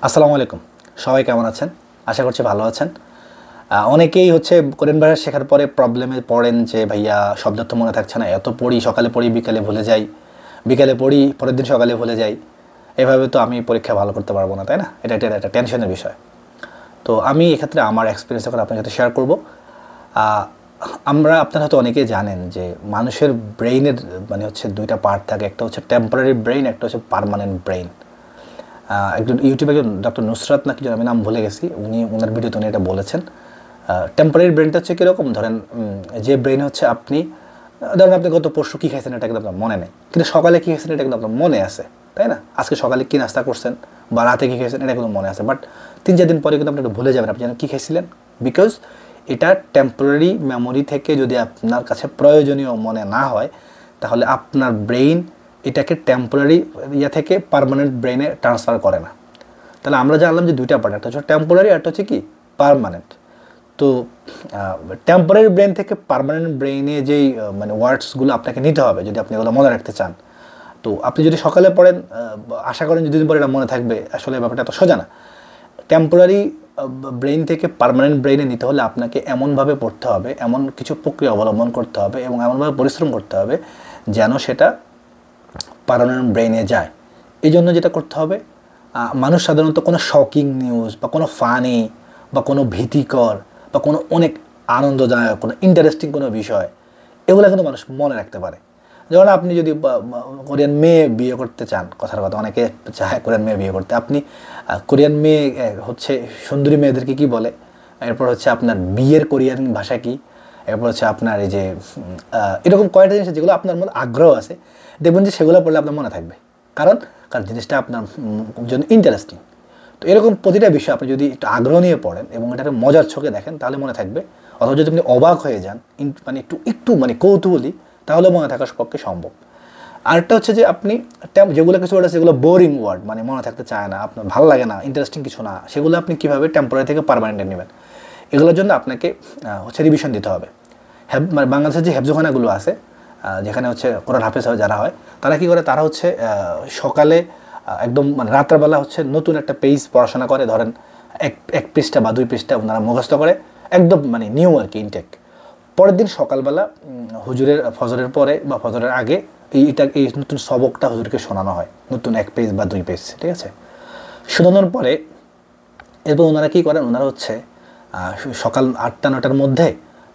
আসসালামু আলাইকুম। সবাই কেমন আছেন? আশা করছি ভালো আছেন। অনেকেই হচ্ছে কোরিয়ান ভাষা শেখার পরে প্রবলেমে পড়েন যে ভাইয়া শব্দ তো মনে থাকছে না, এত পড়ি, সকালে পড়ি বিকালে ভুলে যাই, বিকালে পড়ি পরের দিন সকালে ভুলে যাই, এভাবে তো আমি পরীক্ষা ভালো করতে পারবো না, তাই না? এটা এটা একটা টেনশনের বিষয়। তো আমি এক্ষেত্রে আমার এক্সপিরিয়েন্স এখন আপনার সাথে শেয়ার করবো। আপনারা হয়তো অনেকেই জানেন যে মানুষের ব্রেইনের মানে হচ্ছে দুইটা পার্ট থাকে, একটা হচ্ছে টেম্পোরারি ব্রেইন, একটা হচ্ছে পার্মানেন্ট ব্রেইন। একজন ইউটিউবে একজন ডক্টর নুসরাত নাকি আমি নাম ভুলে গেছি, ওনার ভিডিওতে উনি এটা বলেছেন। টেম্পোরারি ব্রেনটা হচ্ছে কীরকম, ধরেন যে ব্রেন হচ্ছে আপনি গত পরশু কী খাইছেন এটা কিন্তু আপনার মনে নেই, কিন্তু সকালে কী খাইছেন এটা কিন্তু আপনার মনে আছে, তাই না? আজকে সকালে কী নাস্তা করছেন বা রাতে কী খাইছেন এটা কিন্তু মনে আছে, বাট 3-4 দিন পরে কিন্তু আপনি এটা ভুলে যাবেন আপনি যেন কী খাইছিলেন, বিকজ এটা টেম্পোরারি মেমোরি থেকে যদি আপনার কাছে প্রয়োজনীয় মনে না হয় তাহলে আপনার ব্রেইন এটাকে টেম্পোরারি থেকে পার্মানেন্ট ব্রেইনে ট্রান্সফার করে না। তাহলে আমরা জানলাম যে দুইটা পার্ট, একটা হচ্ছে টেম্পোরারি, একটা হচ্ছে কি পার্মানেন্ট। তো টেম্পোরারি ব্রেন থেকে পার্মানেন্ট ব্রেইনে যেই মানে ওয়ার্ডসগুলো আপনাকে নিতে হবে যদি আপনি এগুলো মনে রাখতে চান। তো আপনি যদি সকালে পড়েন, আশা করেন দুদিন পরে এটা মনে থাকবে, আসলে ব্যাপারটা এত সোজা না। টেম্পোরারি ব্রেইন থেকে পার্মানেন্ট ব্রেইনে নিতে হলে আপনাকে এমনভাবে পড়তে হবে, এমন কিছু প্রক্রিয়া অবলম্বন করতে হবে এবং এমনভাবে পরিশ্রম করতে হবে যেন সেটা পার্মানেন্ট ব্রেইনে যায়। এই জন্য যেটা করতে হবে, মানুষ সাধারণত কোনো শকিং নিউজ বা কোনো ফানি বা কোনো ভীতিকর বা কোনো অনেক আনন্দদায়ক কোনো ইন্টারেস্টিং কোনো বিষয়, এগুলো কিন্তু মানুষ মনে রাখতে পারে। যেমন আপনি যদি কোরিয়ান মেয়ে বিয়ে করতে চান, কথার কথা অনেকে চায় কোরিয়ান মেয়ে বিয়ে করতে, আপনি কোরিয়ান মেয়ে হচ্ছে সুন্দরী মেয়েদেরকে কী বলে, এরপর হচ্ছে আপনার বিয়ের কোরিয়ান ভাষা কী, এরপর হচ্ছে আপনার এই যে এরকম কয়েকটা জিনিস যেগুলো আপনার মধ্যে আগ্রহ আছে, দেখবেন যে সেগুলো পড়লে আপনার মনে থাকবে, কারণ জিনিসটা আপনার জন্য ইন্টারেস্টিং। তো এরকম প্রতিটা বিষয় আপনি যদি একটু আগ্রহ নিয়ে পড়েন এবং এটাকে মজার চোখে দেখেন তাহলে মনে থাকবে, অথবা যদি আপনি অবাক হয়ে যান, মানে একটু মানে কৌতূহলী, তাহলে মনে থাকার পক্ষে সম্ভব। আরেকটা হচ্ছে যে আপনি যেগুলো কিছু ওয়ার্ড আছে যেগুলো বোরিং ওয়ার্ড, মানে মনে থাকতে চায় না, আপনার ভালো লাগে না, ইন্টারেস্টিং কিছু না, সেগুলো আপনি কীভাবে টেম্পোরারি থেকে পার্মানেন্টে নেবেন, এগুলোর জন্য আপনাকে হচ্ছে রিভিশন দিতে হবে। মানে বাংলাদেশের যে হেফজোখানাগুলো আছে, যেখানে হচ্ছে কোরআন হাফেজ হয় যারা হয়, তারা কী করে, তারা হচ্ছে সকালে একদম মানে রাত্রেবেলা হচ্ছে নতুন একটা পেজ পড়াশোনা করে, ধরেন এক পৃষ্ঠা বা 2 পৃষ্ঠা ওনারা মুখস্থ করে, একদম মানে নিউ আর কি, ইনটেক। পরের দিন সকালবেলা হুজুরের ফজরের পরে বা ফজরের আগে এই নতুন সবকটা হুজুরকে শোনানো হয়, নতুন 1 পেজ বা 2 পেজ, ঠিক আছে? শোনানোর পরে এরপর ওনারা কী করেন, ওনারা হচ্ছে সকাল 8টা-9টার মধ্যে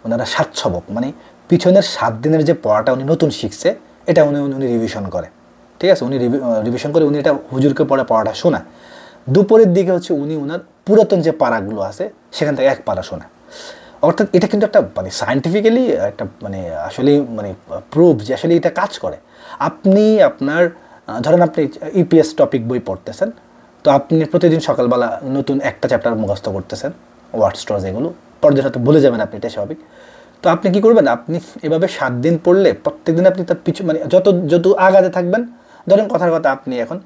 ওনারা 7 সবক, মানে পিছনের 7 দিনের যে পড়াটা উনি নতুন শিখছে এটা উনি রিভিশন করে, ঠিক আছে? উনি রিভিশন করে উনি এটা হুজুরকে পড়াটা শোনায়। দুপুরের দিকে হচ্ছে উনি ওনার পুরাতন যে পাড়াগুলো আছে সেখান থেকে 1 পাড়া শোনায়। অর্থাৎ এটা কিন্তু একটা মানে সায়েন্টিফিক্যালি একটা মানে আসলে মানে প্রুফ যে আসলে এটা কাজ করে। আপনি আপনার ধরেন আপনি ইপিএস টপিক বই পড়তেছেন, তো আপনি প্রতিদিন সকালবেলা নতুন একটা চ্যাপ্টার মুখস্থ করতেছেন, ওয়ার্ড স্ট্রজ এগুলো পরদিন হয়তো ভুলে যাবেন আপনি, এটা স্বাভাবিক। তো আপনি কী করবেন, আপনি এভাবে 7 দিন পড়লে প্রত্যেকদিন আপনি তার পিছু মানে যত আগাতে থাকবেন, ধরেন কথার কথা আপনি এখন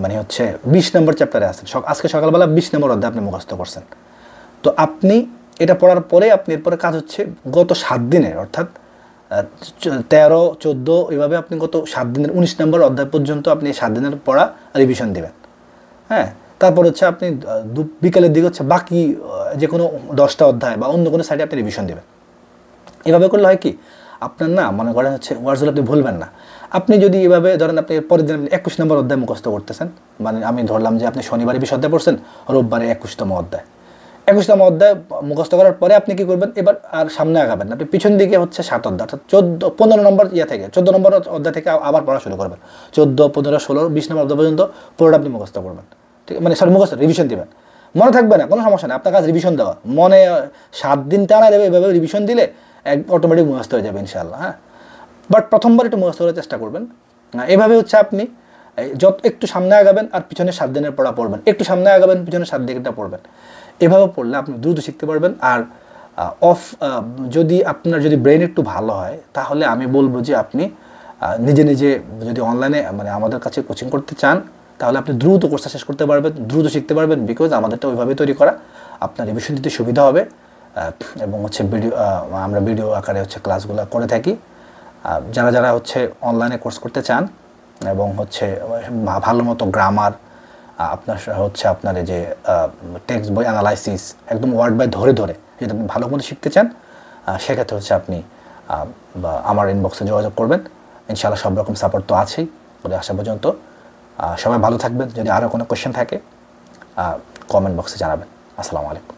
মানে হচ্ছে 20 নম্বর চ্যাপ্টারে আছেন, আজকে সকালবেলা 20 নম্বর অধ্যায় আপনি মুখস্থ করছেন। তো আপনি এটা পড়ার পরে আপনি এরপরে কাজ হচ্ছে গত 7 দিনের, অর্থাৎ 13, 14 এভাবে আপনি গত 7 দিনের 19 নম্বর অধ্যায় পর্যন্ত আপনি 7 দিনের পড়া রিভিশন দেবেন। হ্যাঁ, তারপর হচ্ছে আপনি বিকালের দিকে হচ্ছে বাকি যে কোনো 10টা অধ্যায় বা অন্য কোনো সাইডে আপনি রিভিশন দেবেন। এভাবে করলে হয় কি, আপনার না মনে করেন হচ্ছে ওয়ার্ডসগুলো আপনি ভুলবেন না। আপনি যদি এভাবে ধরেন আপনি পরের দিন 21 নম্বর অধ্যায় মুখস্থ করতেছেন, মানে আমি ধরলাম যে আপনি শনিবারে 20 অধ্যায় পড়ছেন, রোববারে 21তম অধ্যায়। 21তম অধ্যায় মুখস্থ করার পরে আপনি কী করবেন, এবার আর সামনে আগাবেন না, আপনি পিছন দিকে হচ্ছে 7 অধ্যায়, অর্থাৎ 15 নম্বর থেকে 14 নম্বর অধ্যায় থেকে আবার পড়া শুরু করবেন। 14, 15, 16, 20 নম্বর অধ্যায় পর্যন্ত পুরোটা আপনি মুখস্থ করবেন, ঠিক মানে মুখস্থ রিভিশন দেবেন। মনে থাকবে না কোনো সমস্যা নেই, আপনার কাজ রিভিশন দেওয়া, মনে 7 দিন টানা দেবে, এভাবে রিভিশন দিলে অটোমেটিক মুখস্থ হয়ে যাবে ইনশাআল্লাহ। হ্যাঁ, বাট প্রথমবার একটু মুখস্থ করার চেষ্টা করবেন। এভাবে হচ্ছে আপনি একটু সামনে আগাবেন আর পিছনে 7 দিনের পড়া পড়বেন, একটু সামনে আগাবেন পিছনে 7 দিনটা পড়বেন। এভাবে পড়লে আপনি দ্রুত শিখতে পারবেন। আর যদি আপনার ব্রেন একটু ভালো হয় তাহলে আমি বলবো যে আপনি নিজে যদি অনলাইনে মানে আমাদের কাছে কোচিং করতে চান তাহলে আপনি দ্রুত কোর্সটা শেষ করতে পারবেন, দ্রুত শিখতে পারবেন, বিকজ আমাদেরটা ওইভাবে তৈরি করা, আপনার রিভিশন দিতে সুবিধা হবে। এবং হচ্ছে আমরা ভিডিও আকারে হচ্ছে ক্লাসগুলো করে থাকি। যারা হচ্ছে অনলাইনে কোর্স করতে চান এবং হচ্ছে ভালো মতো গ্রামার আপনার হচ্ছে আপনার এই যে টেক্সট বই অ্যানালাইসিস একদম ওয়ার্ড বাই ধরে ধরে যদি আপনি ভালো মতো শিখতে চান, সেক্ষেত্রে হচ্ছে আপনি আমার ইনবক্সে যোগাযোগ করবেন। ইনশাআল্লাহ সব রকম সাপোর্ট তো আছেই। বলে আসা পর্যন্ত সবাই ভালো থাকবেন। যদি আরও কোনো কোয়েশ্চেন থাকে কমেন্ট বক্সে জানাবেন। আসসালামু আলাইকুম।